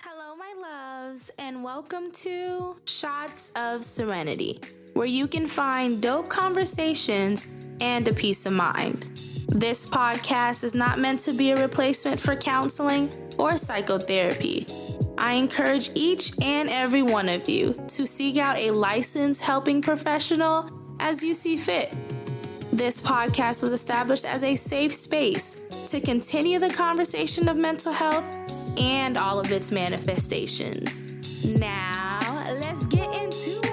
Hello, my loves, and welcome to Shots of Serenity, where you can find dope conversations and a peace of mind. This podcast is not meant to be a replacement for counseling or psychotherapy. I encourage each and every one of you to seek out a licensed helping professional as you see fit. This podcast was established as a safe space to continue the conversation of mental health and all of its manifestations. Now, let's get into it.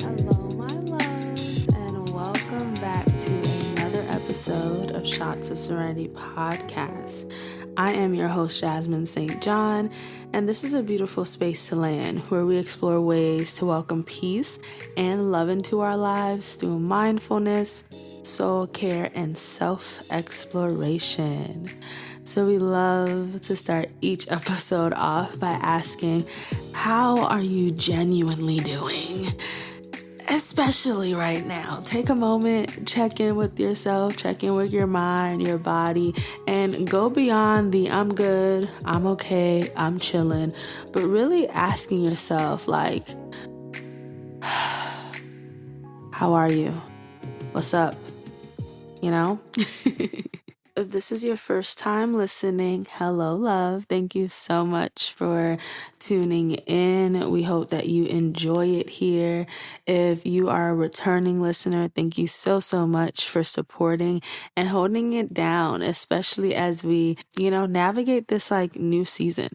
Hello, my loves, and welcome back to another episode of Shots of Serenity podcast. I am your host, Jasmine St. John, and this is a beautiful space to land where we explore ways to welcome peace and love into our lives through mindfulness, soul care, and self-exploration. So we love to start each episode off by asking, how are you genuinely doing? Especially right now. Take a moment, check in with yourself, check in with your mind, your body, and go beyond the I'm good, I'm okay, I'm chilling, but really asking yourself, like, how are you? What's up? You know? If this is your first time listening, hello, love. Thank you so much for tuning in. We hope that you enjoy it here. If you are a returning listener, thank you so much for supporting and holding it down, especially as we, navigate this new season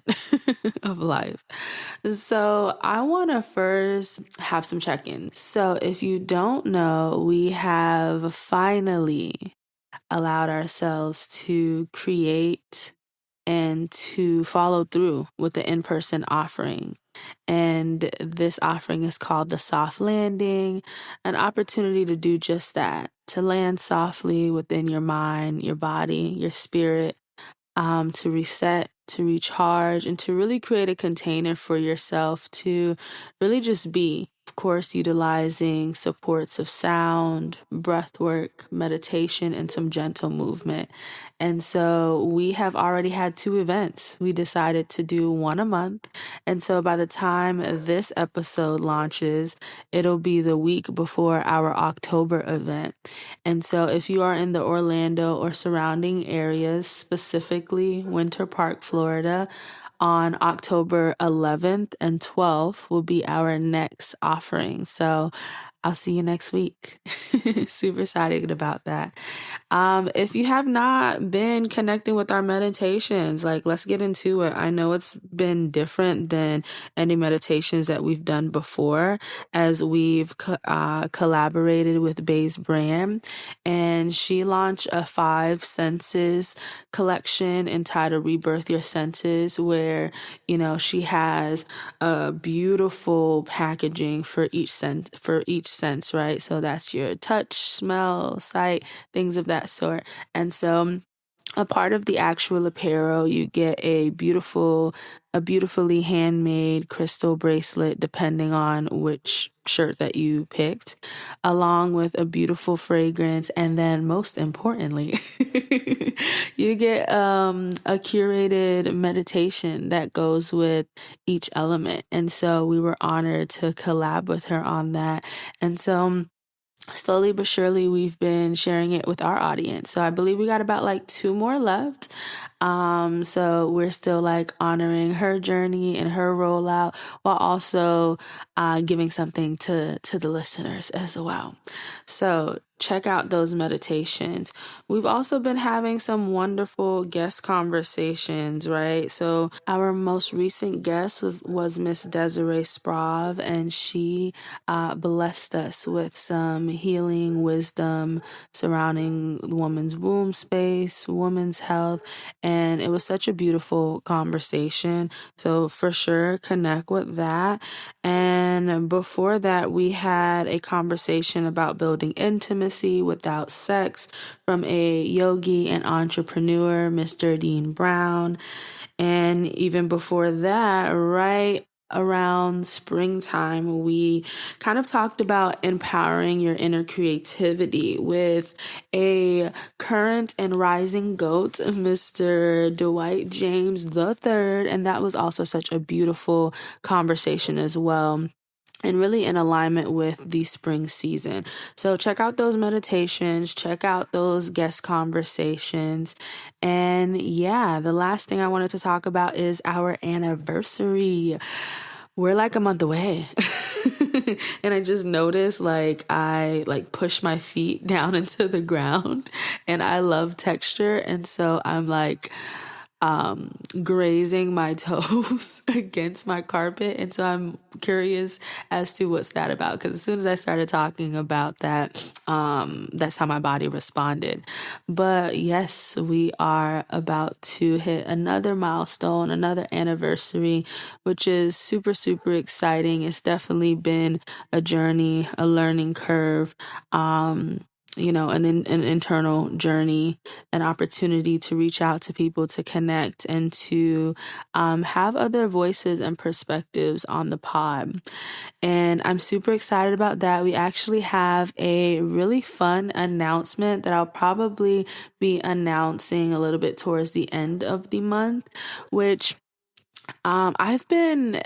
of life. So I want to first have some check-ins. So if you don't know, we have finally allowed ourselves to create and to follow through with the in-person offering. And this offering is called the Soft Landing, an opportunity to do just that, to land softly within your mind, your body, your spirit, to reset, to recharge, and to really create a container for yourself to really just be. Of course, utilizing supports of sound, breath work, meditation, and some gentle movement. And so we have already had 2 events. We decided to do one a month. And so by the time this episode launches, it'll be the week before our October event. And so if you are in the Orlando or surrounding areas, specifically Winter Park, Florida, on October 11th and 12th will be our next offering. So I'll see you next week. Super excited about that. If you have not been connecting with our meditations, let's get into it. I know it's been different than any meditations that we've done before, as we've collaborated with Bay's brand, and she launched a 5 senses collection entitled Rebirth Your Senses, where, she has a beautiful packaging for each sense, right? So that's your touch, smell, sight, things of that sort. And so a part of the actual apparel, you get a beautifully handmade crystal bracelet, depending on which shirt that you picked, along with a beautiful fragrance. And then most importantly, you get a curated meditation that goes with each element. And so we were honored to collab with her on that. And so slowly but surely, we've been sharing it with our audience. So I believe we got about 2 more left. So we're still honoring her journey and her rollout, while also giving something to the listeners as well. So check out those meditations. We've also been having some wonderful guest conversations, right? So our most recent guest was Miss Desiree Sprav, and she blessed us with some healing wisdom surrounding the woman's womb space, woman's health, and it was such a beautiful conversation. So for sure, connect with that. And before that, we had a conversation about building intimacy without sex from a yogi and entrepreneur, Mr. Dean Brown. And even before that, right around springtime, we kind of talked about empowering your inner creativity with a current and rising GOAT, Mr. Dwight James III. And that was also such a beautiful conversation as well, and really in alignment with the spring season. So check out those meditations, check out those guest conversations. And yeah, the last thing I wanted to talk about is our anniversary. We're like a month away. And I just noticed I push my feet down into the ground, and I love texture, and so I'm grazing my toes against my carpet. And so I'm curious as to what's that about. Because as soon as I started talking about that, that's how my body responded. But yes, we are about to hit another milestone, another anniversary, which is super, super exciting. It's definitely been a journey, a learning curve. An internal journey, an opportunity to reach out to people, to connect, and to have other voices and perspectives on the pod. And I'm super excited about that. We actually have a really fun announcement that I'll probably be announcing a little bit towards the end of the month, which I've been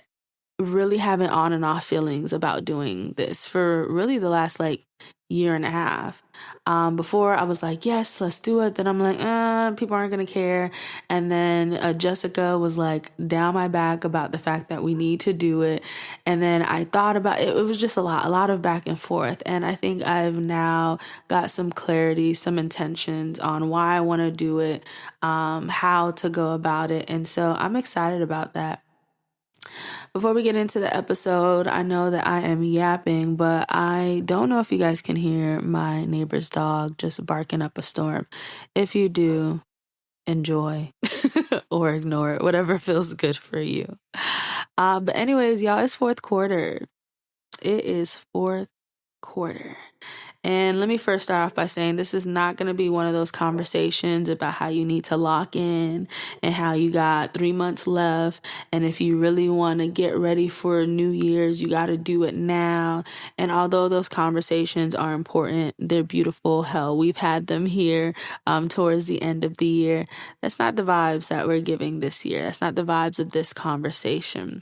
really having on and off feelings about doing this for really the last year and a half. Before I was like, yes, let's do it. Then I'm like, people aren't going to care. And then Jessica was like down my back about the fact that we need to do it. And then I thought about it. It was just a lot of back and forth. And I think I've now got some clarity, some intentions on why I want to do it, how to go about it. And so I'm excited about that. Before we get into the episode, I know that I am yapping, but I don't know if you guys can hear my neighbor's dog just barking up a storm. If you do, enjoy or ignore it, whatever feels good for you. But anyways, y'all, it's fourth quarter. It is fourth quarter. And let me first start off by saying this is not going to be one of those conversations about how you need to lock in and how you got 3 months left. And if you really want to get ready for New Year's, you got to do it now. And although those conversations are important, they're beautiful. Hell, we've had them here towards the end of the year. That's not the vibes that we're giving this year. That's not the vibes of this conversation.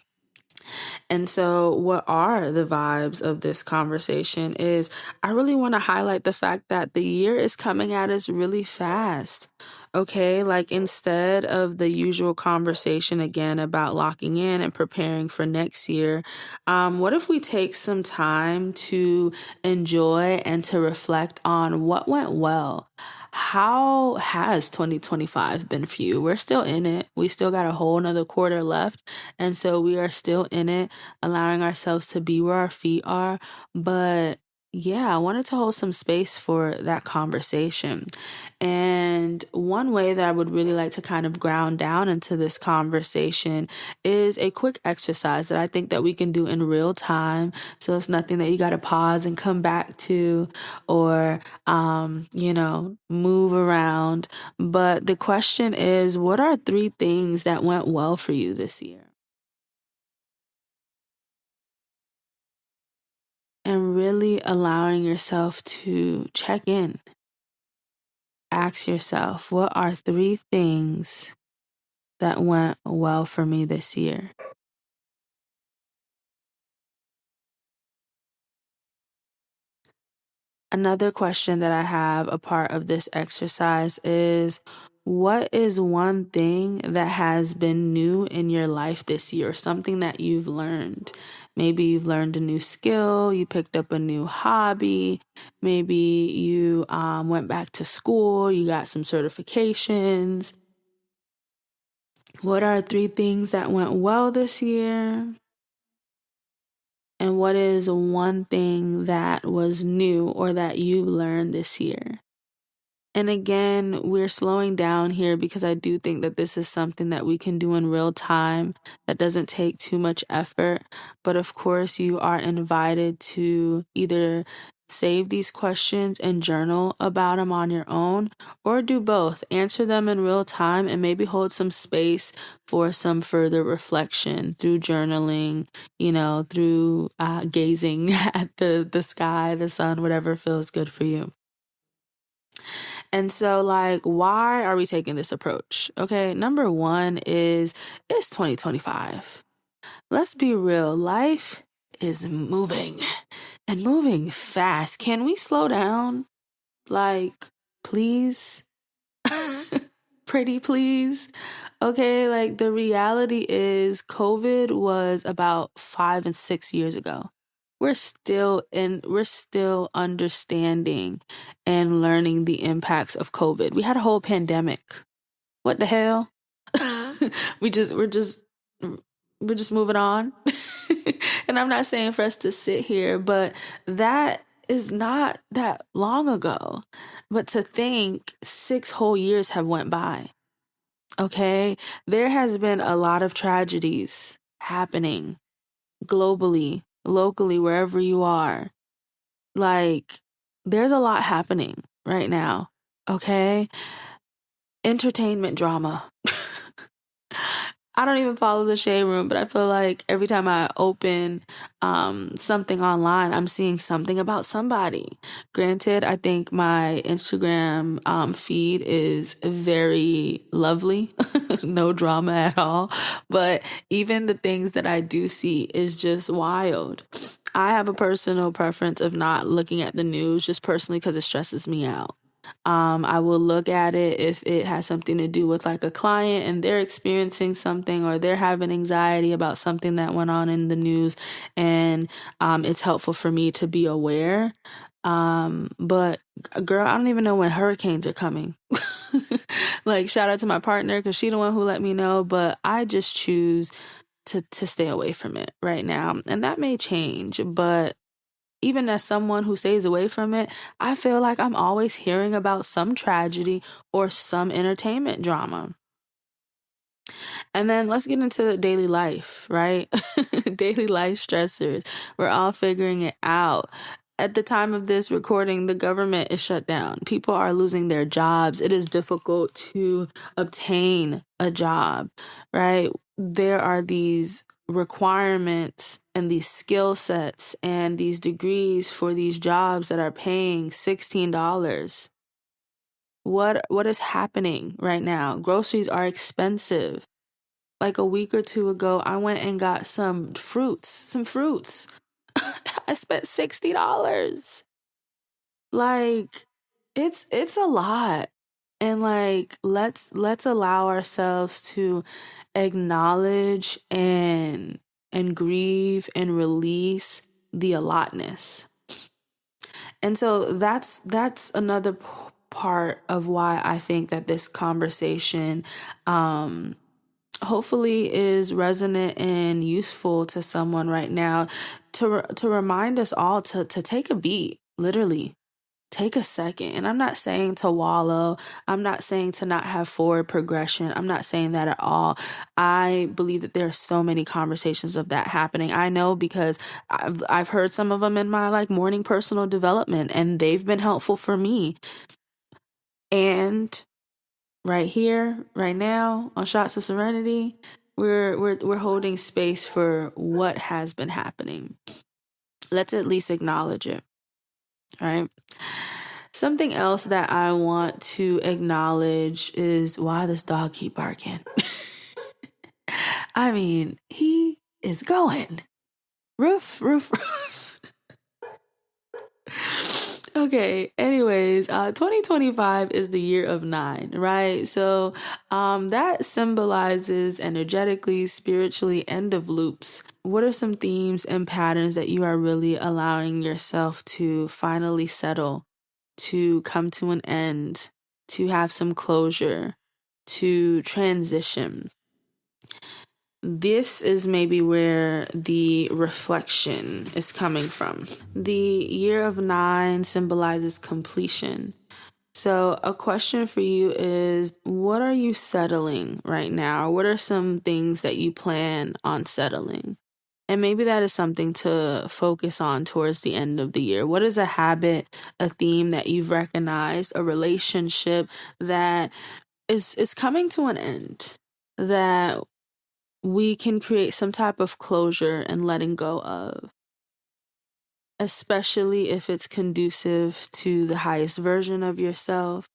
And so, what are the vibes of this conversation is I really want to highlight the fact that the year is coming at us really fast. Okay, instead of the usual conversation again about locking in and preparing for next year, what if we take some time to enjoy and to reflect on what went well? How has 2025 been for you? We're still in it. We still got a whole nother quarter left. And so we are still in it, allowing ourselves to be where our feet are. But yeah, I wanted to hold some space for that conversation. And one way that I would really like to kind of ground down into this conversation is a quick exercise that I think that we can do in real time. So it's nothing that you got to pause and come back to or, move around. But the question is, what are 3 things that went well for you this year? And really allowing yourself to check in. Ask yourself, what are 3 things that went well for me this year? Another question that I have a part of this exercise is, what is one thing that has been new in your life this year? Something that you've learned. Maybe you've learned a new skill, you picked up a new hobby, maybe you went back to school, you got some certifications. What are 3 things that went well this year? And what is one thing that was new or that you learned this year? And again, we're slowing down here because I do think that this is something that we can do in real time that doesn't take too much effort. But of course, you are invited to either Save these questions and journal about them on your own, or do both. Answer them in real time and maybe hold some space for some further reflection through journaling, through gazing at the sky, the sun, whatever feels good for you. And so, why are we taking this approach? Okay, number one is it's 2025. Let's be real. Life is moving and moving fast. Can we slow down? Please? Pretty please? Okay, the reality is COVID was about 5 and 6 years ago. We're still understanding and learning the impacts of COVID. We had a whole pandemic. What the hell? we're just moving on. And I'm not saying for us to sit here, but that is not that long ago. But to think 6 whole years have went by. Okay? There has been a lot of tragedies happening globally, locally, wherever you are. There's a lot happening right now. Okay? Entertainment drama. I don't even follow the Shade Room, but I feel like every time I open something online, I'm seeing something about somebody. Granted, I think my Instagram feed is very lovely, no drama at all. But even the things that I do see is just wild. I have a personal preference of not looking at the news just personally because it stresses me out. I will look at it if it has something to do with a client and they're experiencing something or they're having anxiety about something that went on in the news, and it's helpful for me to be aware. But girl, I don't even know when hurricanes are coming. Shout out to my partner because she's the one who let me know, but I just choose to stay away from it right now. And that may change, but even as someone who stays away from it, I feel like I'm always hearing about some tragedy or some entertainment drama. And then let's get into daily life, right? Daily life stressors. We're all figuring it out. At the time of this recording, the government is shut down. People are losing their jobs. It is difficult to obtain a job, right? There are these requirements and these skill sets and these degrees for these jobs that are paying $16. What is happening right now? Groceries are expensive. A week or two ago, I went and got some fruits. I spent $60. It's a lot. And let's allow ourselves to acknowledge and grieve and release the allotness. And so that's another part of why I think that this conversation hopefully is resonant and useful to someone right now, to remind us all to take a beat, literally. Take a second. And I'm not saying to wallow. I'm not saying to not have forward progression. I'm not saying that at all. I believe that there are so many conversations of that happening. I know because I've heard some of them in my morning personal development, and they've been helpful for me. And right here, right now, on Shots of Serenity, we're holding space for what has been happening. Let's at least acknowledge it. All right. Something else that I want to acknowledge is why this dog keep barking. I mean, he is going. Roof. Okay, anyways, 2025 is the year of 9, right? So that symbolizes energetically, spiritually, end of loops. What are some themes and patterns that you are really allowing yourself to finally settle, to come to an end, to have some closure, to transition? This is maybe where the reflection is coming from. The year of 9 symbolizes completion. So a question for you is, what are you settling right now? What are some things that you plan on settling? And maybe that is something to focus on towards the end of the year. What is a habit, a theme that you've recognized, a relationship that is coming to an end, that we can create some type of closure and letting go of, especially if it's conducive to the highest version of yourself,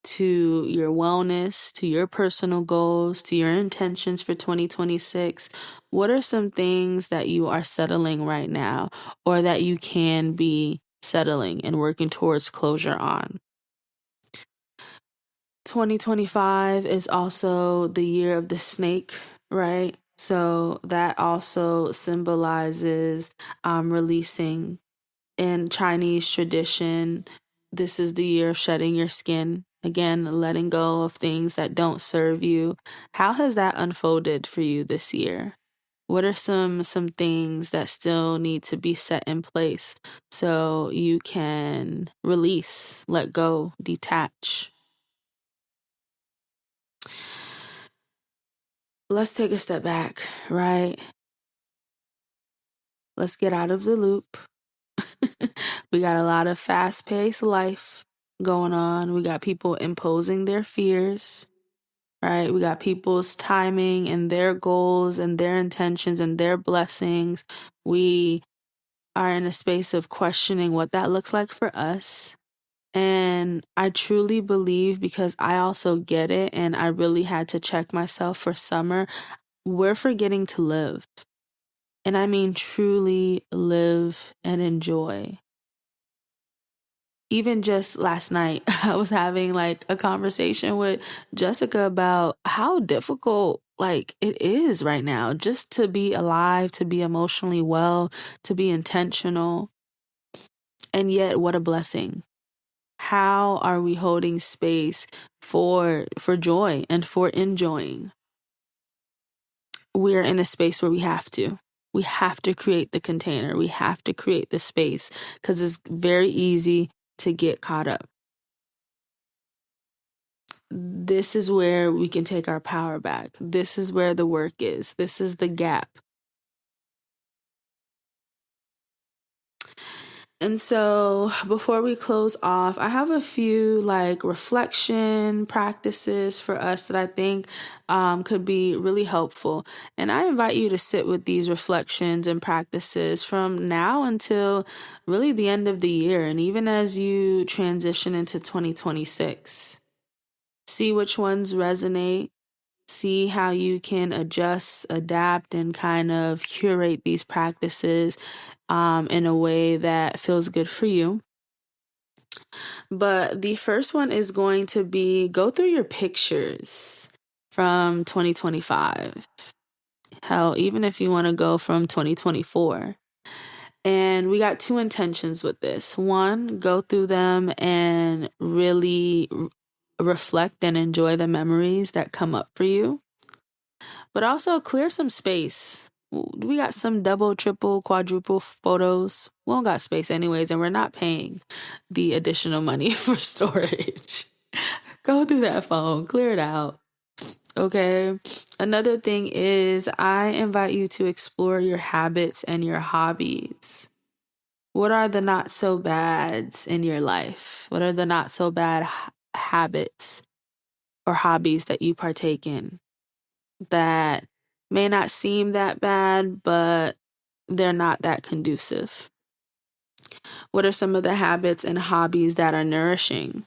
to your wellness, to your personal goals, to your intentions for 2026. What are some things that you are settling right now, or that you can be settling and working towards closure on? 2025 is also the year of the snake, right? So that also symbolizes releasing. In Chinese tradition, this is the year of shedding your skin. Again, letting go of things that don't serve you. How has that unfolded for you this year? What are some things that still need to be set in place so you can release, let go, detach? Let's take a step back, right? Let's get out of the loop. We got a lot of fast-paced life going on. We got people imposing their fears, right? We got people's timing and their goals and their intentions and their blessings. We are in a space of questioning what that looks like for us. And I truly believe, because I also get it and I really had to check myself for summer, we're forgetting to live. And I mean truly live and enjoy. Even just last night, I was having like a conversation with Jessica about how difficult like it is right now just to be alive, to be emotionally well, to be intentional. And yet, what a blessing. How are we holding space for joy and for enjoying? We're in a space where we have to. We have to create the container. We have to create the space, because it's very easy to get caught up. This is where we can take our power back. This is where the work is. This is the gap. And so before we close off, I have a few like reflection practices for us that I think could be really helpful. And I invite you to sit with these reflections and practices from now until really the end of the year, and even as you transition into 2026. See which ones resonate. See how you can adjust, adapt, and kind of curate these practices in a way that feels good for you. But the first one is going to be go through your pictures from 2025. Hell, even if you want to go from 2024. And we got two intentions with this. One, go through them and really reflect and enjoy the memories that come up for you. But also clear some space. We got some double, triple, quadruple photos. We don't got space anyways, and we're not paying the additional money for storage. Go through that phone, clear it out. Okay. Another thing is, I invite you to explore your habits and your hobbies. What are the not so bads in your life? What are the not so bad habits or hobbies that you partake in that may not seem that bad, but they're not that conducive? What are some of the habits and hobbies that are nourishing?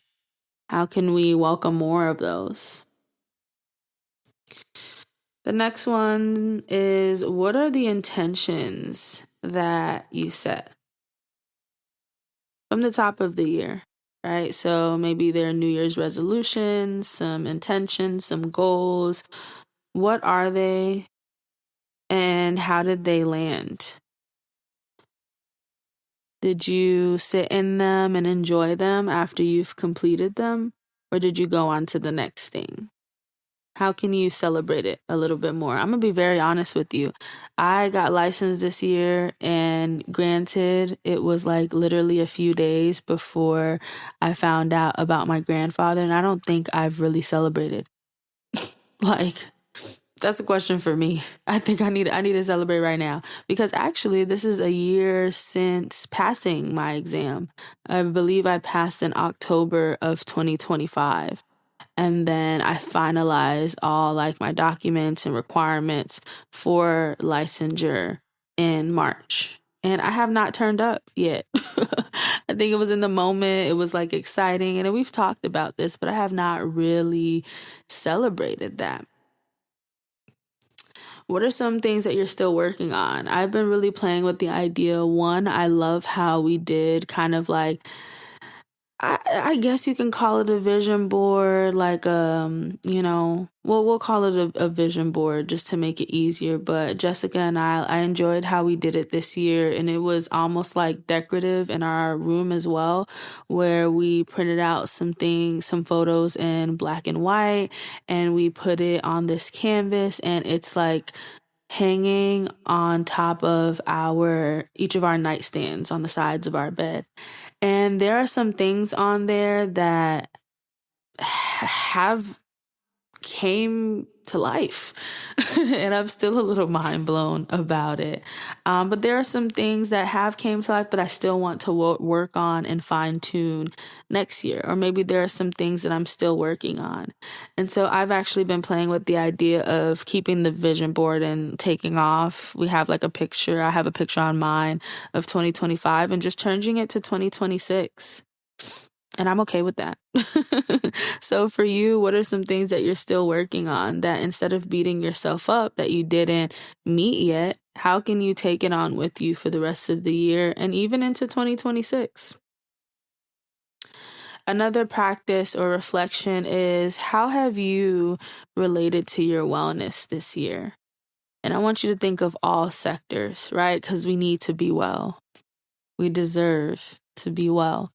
How can we welcome more of those? The next one is, what are the intentions that you set from the top of the year, right? So maybe there are New Year's resolutions, some intentions, some goals. What are they, and how did they land? Did you sit in them and enjoy them after you've completed them? Or did you go on to the next thing? How can you celebrate it a little bit more? I'm going to be very honest with you. I got licensed this year, and granted, it was like literally a few days before I found out about my grandfather, and I don't think I've really celebrated. Like, That's a question for me. I think I need to celebrate right now because actually this is a year since passing my exam. I believe I passed in October of 2025. And then I finalized all like my documents and requirements for licensure in March. And I have not turned up yet. I think it was in the moment, it was like exciting. And we've talked about this, but I have not really celebrated that. What are some things that you're still working on? I've been really playing with the idea. One, I love how we did kind of like I guess you can call it a vision board, like well, we'll call it a vision board just to make it easier. But Jessica and I enjoyed how we did it this year, and it was almost like decorative in our room as well, where we printed out some things, some photos in black and white, and we put it on this canvas, and it's like hanging on top of our each of our nightstands on the sides of our bed. And there are some things on there that have came to life. And I'm still a little mind blown about it. But there are some things that have came to life, but I still want to work on and fine tune next year. Or maybe there are some things that I'm still working on. And so I've actually been playing with the idea of keeping the vision board and taking off. We have like a picture. I have a picture on mine of 2025 and just changing it to 2026. And I'm okay with that. So for you, what are some things that you're still working on that instead of beating yourself up that you didn't meet yet, how can you take it on with you for the rest of the year and even into 2026? Another practice or reflection is how have you related to your wellness this year? And I want you to think of all sectors, right? Because we need to be well. We deserve to be well,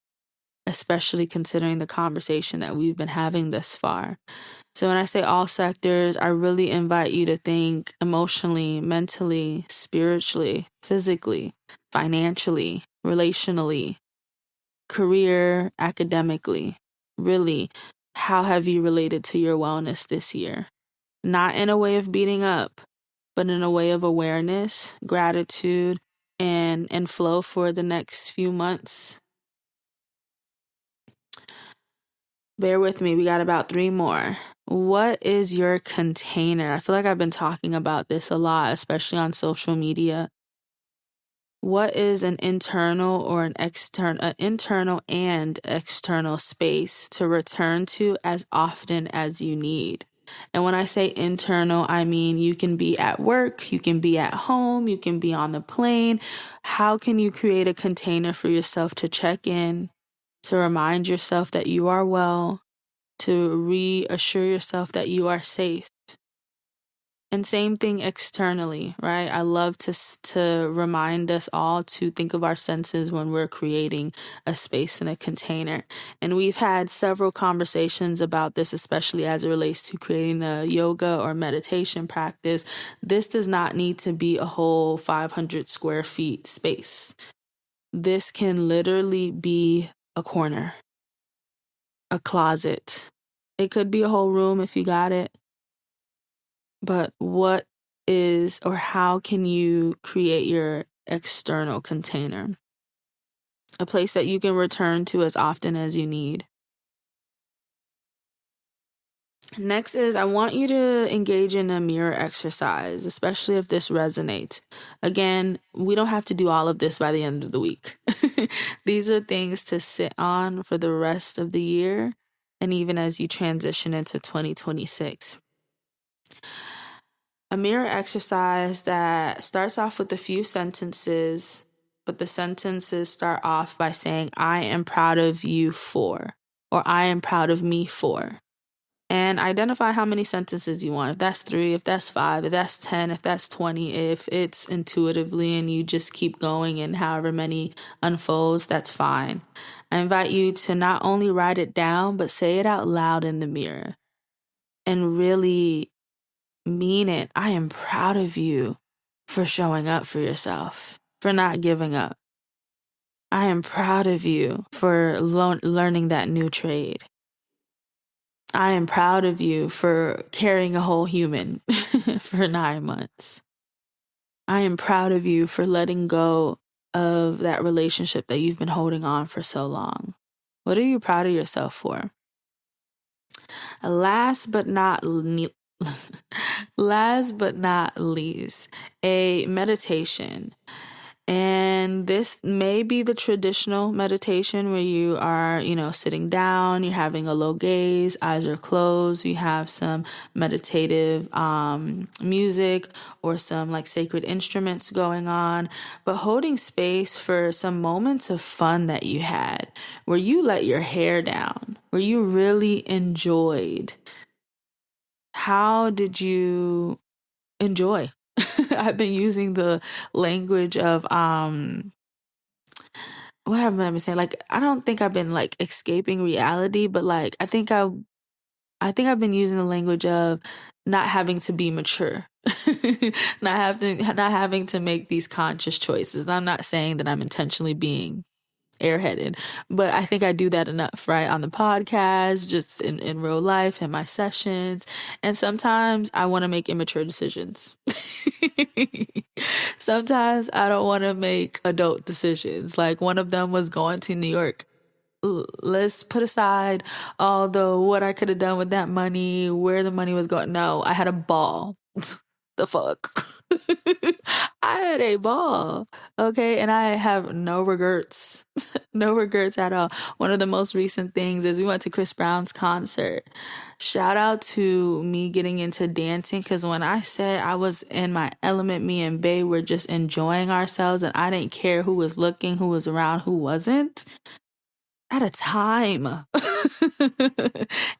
especially considering the conversation that we've been having thus far. So when I say all sectors, I really invite you to think emotionally, mentally, spiritually, physically, financially, relationally, career, academically. Really, how have you related to your wellness this year? Not in a way of beating up, but in a way of awareness, gratitude, and flow for the next few months. Bear with me, we got about 3 more. What is your container? I feel like I've been talking about this a lot, especially on social media. What is an internal or an internal and external space to return to as often as you need? And when I say internal, I mean you can be at work, you can be at home, you can be on the plane. How can you create a container for yourself to check in, to remind yourself that you are well, to reassure yourself that you are safe? And same thing externally, right? I love to remind us all to think of our senses when we're creating a space in a container. And we've had several conversations about this, especially as it relates to creating a yoga or meditation practice. This does not need to be a whole 500 square feet space. This can literally be a corner, a closet. It could be a whole room if you got it. But what is or how can you create your external container? A place that you can return to as often as you need. Next is I want you to engage in a mirror exercise, especially if this resonates. Again, we don't have to do all of this by the end of the week. These are things to sit on for the rest of the year and even as you transition into 2026. A mirror exercise that starts off with a few sentences, but the sentences start off by saying, I am proud of you for, or I am proud of me for. And identify how many sentences you want. If that's 3, if that's 5, if that's 10, if that's 20, if it's intuitively and you just keep going and however many unfolds, that's fine. I invite you to not only write it down, but say it out loud in the mirror and really mean it. I am proud of you for showing up for yourself, for not giving up. I am proud of you for learning that new trade. I am proud of you for carrying a whole human for 9 months. I am proud of you for letting go of that relationship that you've been holding on for so long. What are you proud of yourself for? Last but not least, a meditation. And this may be the traditional meditation where you are, sitting down, you're having a low gaze, eyes are closed, you have some meditative music or some like sacred instruments going on, but holding space for some moments of fun that you had, where you let your hair down, where you really enjoyed. How did you enjoy? I've been using the language of what have I been saying? Like, I don't think I've been like escaping reality, but like I think I've been using the language of not having to be mature. not having to make these conscious choices. I'm not saying that I'm intentionally being airheaded, but I think I do that enough, right? On the podcast, just in real life, in my sessions. And sometimes I want to make immature decisions. Sometimes I don't want to make adult decisions. Like one of them was going to New York. Let's put aside all what I could have done with that money, where the money was going. No, I had a ball. The fuck? I had a ball. Okay. And I have no regrets. No regrets at all. One of the most recent things is we went to Chris Brown's concert. Shout out to me getting into dancing, because when I said I was in my element, me and Bae were just enjoying ourselves and I didn't care who was looking, who was around, who wasn't. At a time.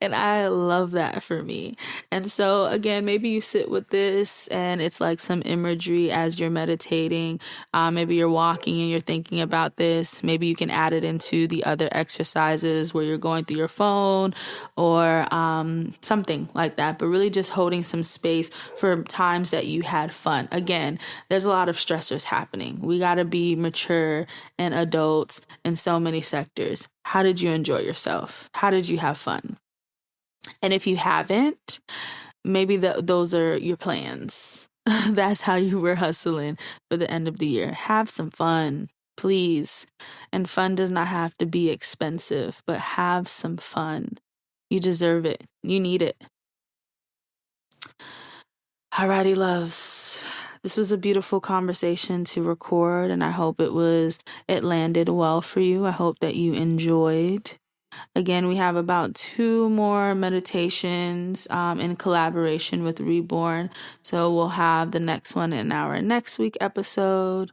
And I love that for me. And so again, maybe you sit with this and it's like some imagery as you're meditating. Maybe you're walking and you're thinking about this. Maybe you can add it into the other exercises where you're going through your phone or something like that, but really just holding some space for times that you had fun. Again, there's a lot of stressors happening. We got to be mature and adults in so many sectors. How did you enjoy yourself? How did you have fun? And if you haven't, maybe those are your plans. That's how you were hustling for the end of the year. Have some fun, please. And fun does not have to be expensive, but have some fun. You deserve it. You need it. Alrighty, loves. This was a beautiful conversation to record, and I hope it landed well for you. I hope that you enjoyed. Again, we have about 2 more meditations in collaboration with Reborn. So we'll have the next one in our next week episode.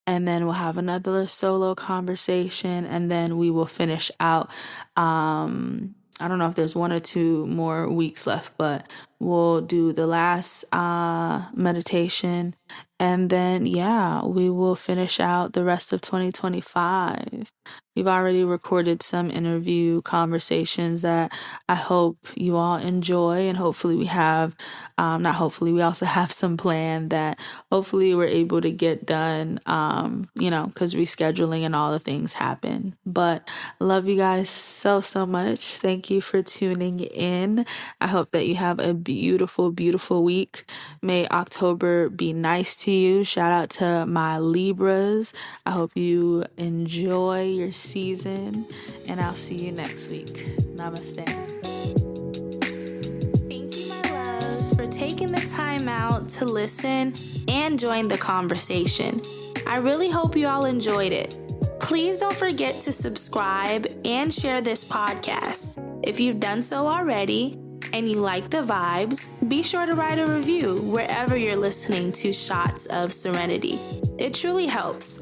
And then we'll have another solo conversation. And then we will finish out. I don't know if there's 1 or 2 more weeks left, but we'll do the last meditation. And then, we will finish out the rest of 2025. We've already recorded some interview conversations that I hope you all enjoy. And hopefully we have, we also have some plan that hopefully we're able to get done, because rescheduling and all the things happen. But love you guys so, so much. Thank you for tuning in. I hope that you have a beautiful, beautiful week. May October be nice to you. Shout out to my Libras. I hope you enjoy your season, and I'll see you next week. Namaste. Thank you, my loves, for taking the time out to listen and join the conversation. I really hope you all enjoyed it. Please don't forget to subscribe and share this podcast. If you've done so already and you like the vibes, be sure to write a review wherever you're listening to Shots of Serenity. It truly helps.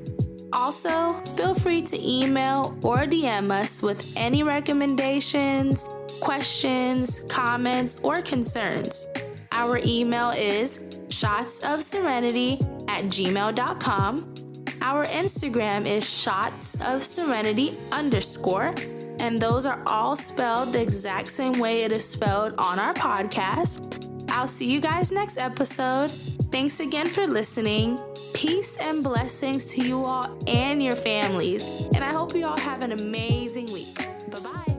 Also, feel free to email or DM us with any recommendations, questions, comments, or concerns. Our email is shotsofserenity@gmail.com. Our Instagram is shotsofserenity_, and those are all spelled the exact same way it is spelled on our podcast. I'll see you guys next episode. Thanks again for listening. Peace and blessings to you all and your families. And I hope you all have an amazing week. Bye-bye.